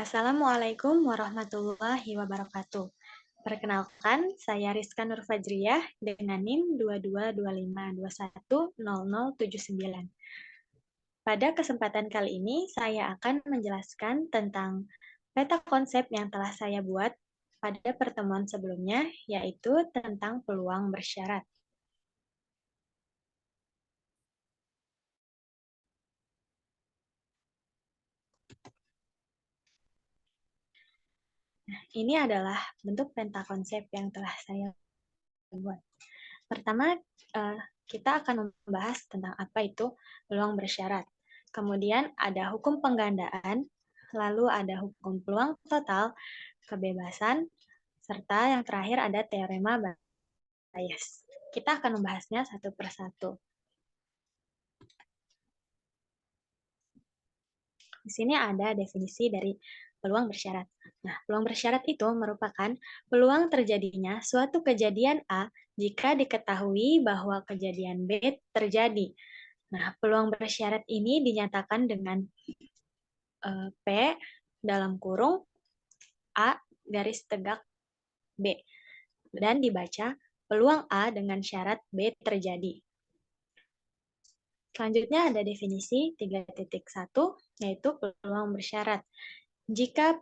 Assalamualaikum warahmatullahi wabarakatuh. Perkenalkan, saya Rizka Nurfajriyah dengan NIM 2225210079. Pada kesempatan kali ini, saya akan menjelaskan tentang peta konsep yang telah saya buat pada pertemuan sebelumnya, yaitu tentang peluang bersyarat. Ini adalah bentuk peta konsep yang telah saya buat. Pertama, kita akan membahas tentang apa itu peluang bersyarat. Kemudian ada hukum penggandaan, lalu ada hukum peluang total, kebebasan, serta yang terakhir ada teorema Bayes. Kita akan membahasnya satu persatu. Di sini ada definisi dari peluang bersyarat. Nah, peluang bersyarat itu merupakan peluang terjadinya suatu kejadian A jika diketahui bahwa kejadian B terjadi. Nah, peluang bersyarat ini dinyatakan dengan P dalam kurung A garis tegak B dan dibaca peluang A dengan syarat B terjadi. Selanjutnya ada definisi 3.1, yaitu peluang bersyarat. Jika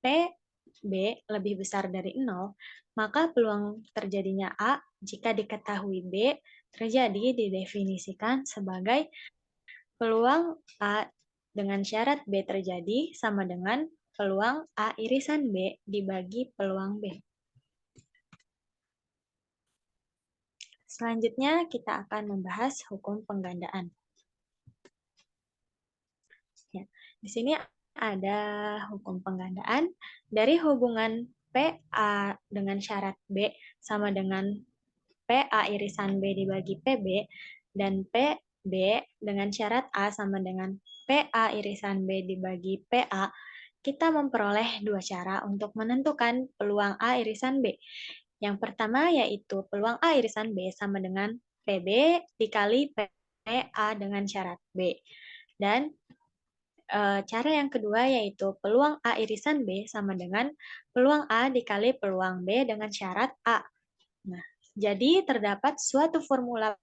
PB lebih besar dari 0, maka peluang terjadinya A jika diketahui B terjadi didefinisikan sebagai peluang A dengan syarat B terjadi sama dengan peluang A irisan B dibagi peluang B. Selanjutnya kita akan membahas hukum penggandaan. Ya, di sini ada hukum penggandaan dari hubungan PA dengan syarat B sama dengan PA irisan B dibagi PB dan PB dengan syarat A sama dengan PA irisan B dibagi PA, kita memperoleh dua cara untuk menentukan peluang A irisan B. Yang pertama yaitu peluang A irisan B sama dengan PB dikali PA dengan syarat B. Dan cara yang kedua yaitu peluang A irisan B sama dengan peluang A dikali peluang B dengan syarat A. Nah, jadi terdapat suatu formula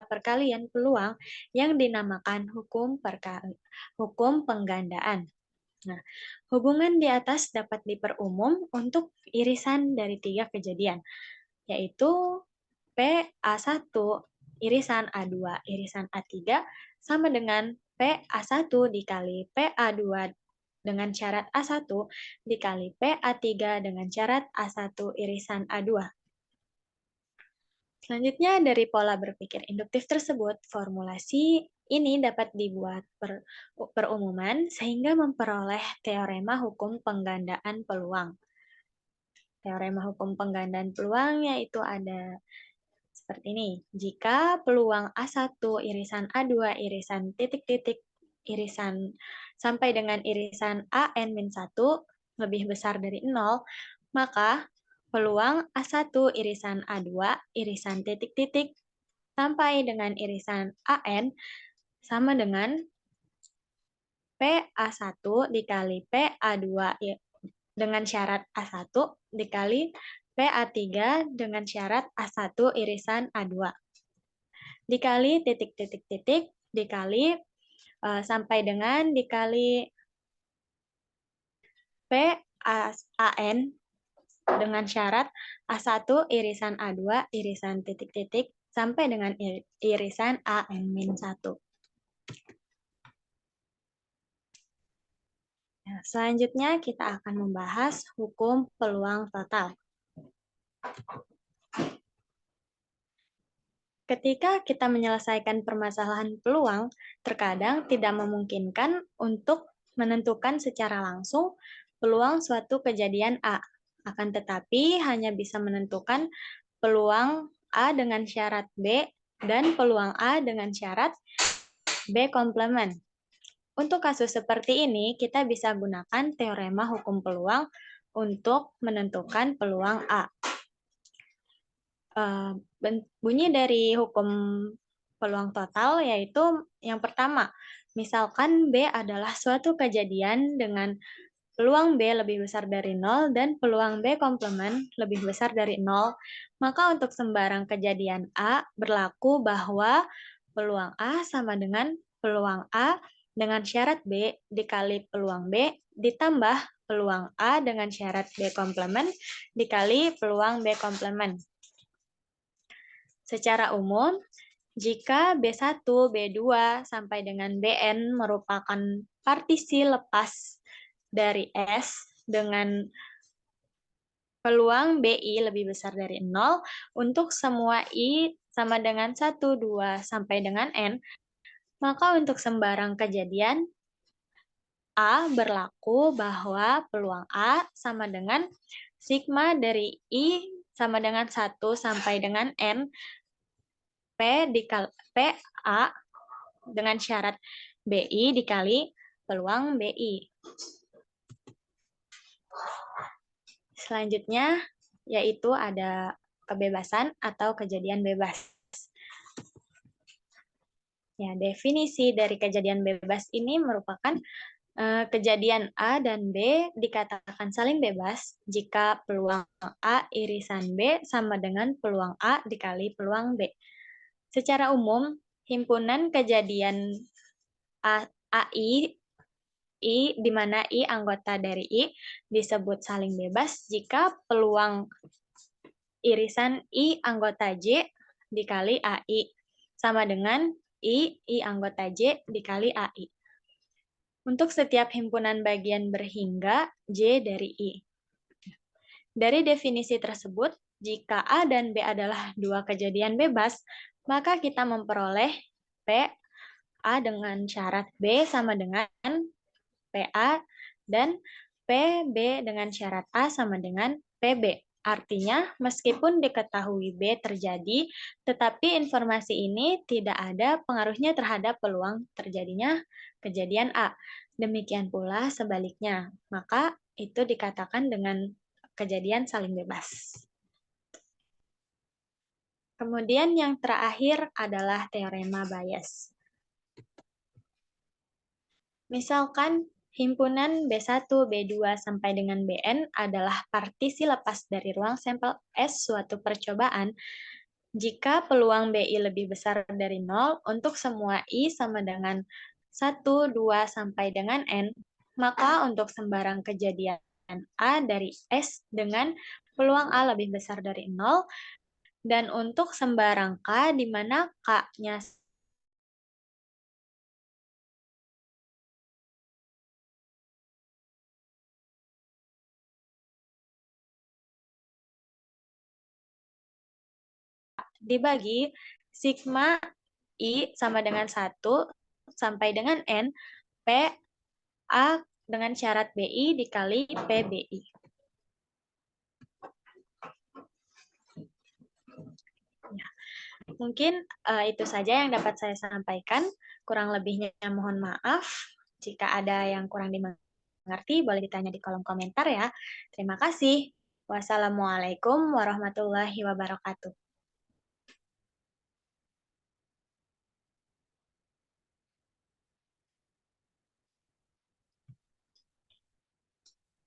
perkalian peluang yang dinamakan hukum penggandaan. Nah, hubungan di atas dapat diperumum untuk irisan dari tiga kejadian, yaitu PA1 irisan A2 irisan A3 sama dengan PA1 dikali PA2 dengan syarat A1 dikali PA3 dengan syarat A1 irisan A2. Selanjutnya, dari pola berpikir induktif tersebut, formulasi ini dapat dibuat perumuman sehingga memperoleh teorema hukum penggandaan peluang. Teorema hukum penggandaan peluang yaitu ada seperti ini. Jika peluang A1 irisan A2 irisan titik-titik irisan sampai dengan irisan AN-1 lebih besar dari 0, maka peluang A1 irisan A2 irisan titik-titik sampai dengan irisan AN sama dengan PA1 dikali PA2 dengan syarat A1 dikali PA3 dengan syarat A1 irisan A2. Dikali titik-titik-titik dikali sampai dengan dikali PAN dengan syarat A1 irisan A2 irisan titik-titik sampai dengan irisan AN-1. Nah, selanjutnya kita akan membahas hukum peluang total. Ketika kita menyelesaikan permasalahan peluang, terkadang tidak memungkinkan untuk menentukan secara langsung peluang suatu kejadian A. Akan tetapi hanya bisa menentukan peluang A dengan syarat B dan peluang A dengan syarat B komplement. Untuk kasus seperti ini, kita bisa gunakan teorema hukum peluang untuk menentukan peluang A. Bunyi dari hukum peluang total yaitu yang pertama, misalkan B adalah suatu kejadian dengan peluang B lebih besar dari 0 dan peluang B komplement lebih besar dari 0, maka untuk sembarang kejadian A berlaku bahwa peluang A sama dengan peluang A dengan syarat B dikali peluang B ditambah peluang A dengan syarat B komplement dikali peluang B komplement. Secara umum, jika B1, B2, sampai dengan Bn merupakan partisi lepas dari S dengan peluang BI lebih besar dari 0, untuk semua I sama dengan 1, 2, sampai dengan N, maka untuk sembarang kejadian A berlaku bahwa peluang A sama dengan sigma dari I sama dengan 1 sampai dengan N PA dengan syarat BI dikali peluang BI. Selanjutnya, yaitu ada kebebasan atau kejadian bebas. Ya, definisi dari kejadian bebas ini merupakan kejadian A dan B dikatakan saling bebas jika peluang A irisan B sama dengan peluang A dikali peluang B. Secara umum, himpunan kejadian AI di mana I anggota dari I disebut saling bebas jika peluang irisan I anggota J dikali AI sama dengan I anggota J dikali AI. Untuk setiap himpunan bagian berhingga J dari I. Dari definisi tersebut, jika A dan B adalah dua kejadian bebas, maka kita memperoleh P A dengan syarat B sama dengan PA dan PB dengan syarat A sama dengan PB. Artinya, meskipun diketahui B terjadi, tetapi informasi ini tidak ada pengaruhnya terhadap peluang terjadinya kejadian A. Demikian pula sebaliknya, maka itu dikatakan dengan kejadian saling bebas. Kemudian yang terakhir adalah teorema Bayes. Misalkan himpunan B1, B2, sampai dengan Bn adalah partisi lepas dari ruang sampel S suatu percobaan jika peluang BI lebih besar dari 0 untuk semua I sama dengan 1, 2, sampai dengan N, maka untuk sembarang kejadian A dari S dengan peluang A lebih besar dari 0, dan untuk sembarang K di mana K-nya dibagi sigma I sama dengan 1 sampai dengan N, P A dengan syarat BI dikali PBI. Ya, mungkin itu saja yang dapat saya sampaikan. Kurang lebihnya mohon maaf. Jika ada yang kurang dimengerti, boleh ditanya di kolom komentar ya. Terima kasih. Wassalamualaikum warahmatullahi wabarakatuh.